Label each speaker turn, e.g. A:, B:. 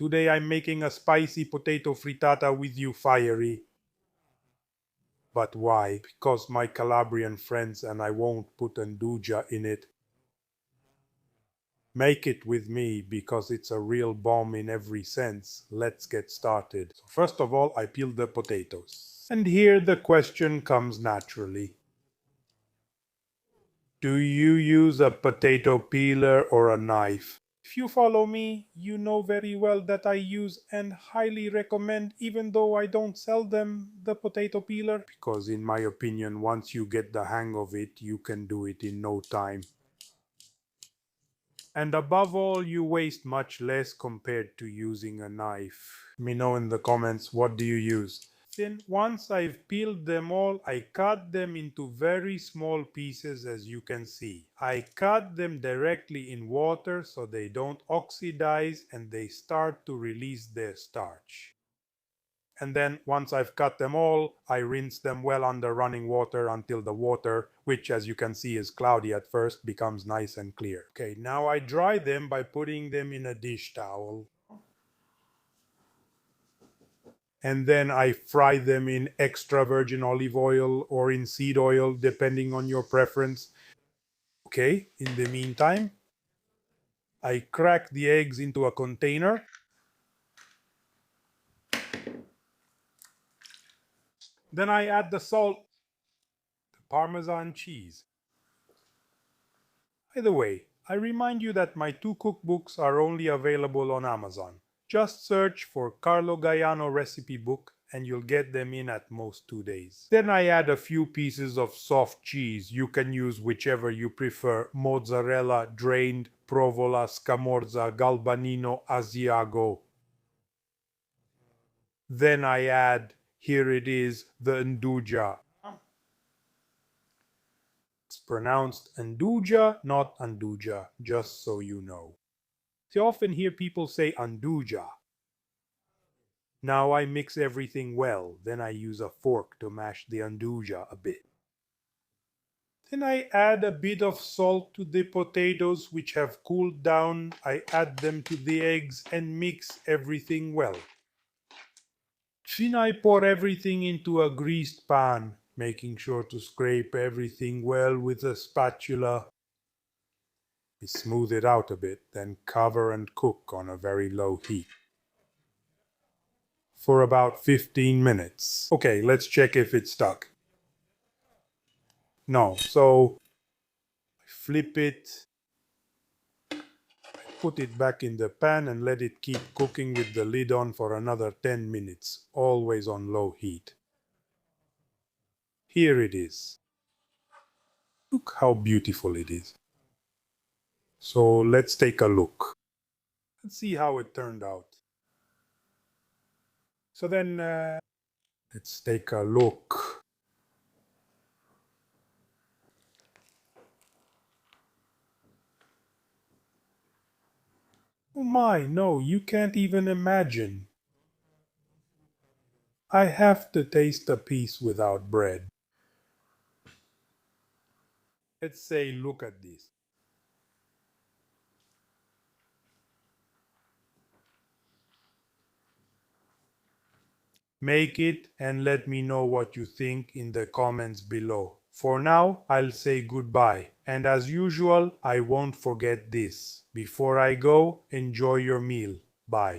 A: Today I'm making a spicy potato frittata with you, fiery. But why? Because my Calabrian friends and I won't put Anduja in it. Make it with me because it's a real bomb in every sense. Let's get started. So first of all, I peel the potatoes. And here the question comes naturally. Do you use a potato peeler or a knife? If you follow me, you know very well that I use and highly recommend, even though I don't sell them, the potato peeler. Because in my opinion, once you get the hang of it, you can do it in no time. And above all, you waste much less compared to using a knife. Let me know in the comments, what do you use? Then once I've peeled them all, I cut them into very small pieces, as you can see. I cut them directly in water so they don't oxidize and they start to release their starch. And then once I've cut them all, I rinse them well under running water until the water, which as you can see is cloudy at first, becomes nice and clear. Okay, now I dry them by putting them in a dish towel. And then I fry them in extra virgin olive oil or in seed oil, depending on your preference. Okay, in the meantime, I crack the eggs into a container. Then I add the salt, the Parmesan cheese. By the way, I remind you that my 2 cookbooks are only available on Amazon. Just search for Carlo Gaiano recipe book and you'll get them in at most 2 days. Then I add a few pieces of soft cheese. You can use whichever you prefer: mozzarella, drained, provola, scamorza, galbanino, asiago. Then I add, here it is, the nduja. It's pronounced Anduja, not Anduja, just so you know. You often hear people say Anduja. Now I mix everything well, then I use a fork to mash the Anduja a bit. Then I add a bit of salt to the potatoes which have cooled down. I add them to the eggs and mix everything well. Then I pour everything into a greased pan, making sure to scrape everything well with a spatula. Smooth it out a bit, then cover and cook on a very low heat for about 15 minutes. Okay, let's check if it's stuck. No, so flip it, put it back in the pan and let it keep cooking with the lid on for another 10 minutes, always on low heat. Here it is. Look how beautiful it is. So let's take a look. Let's see how it turned out. So then let's take a look. Oh my, no, you can't even imagine. I have to taste a piece without bread. Let's say, look at this. Make it and let me know what you think in the comments below. For now, I'll say goodbye. And as usual, I won't forget this. Before I go, enjoy your meal. Bye.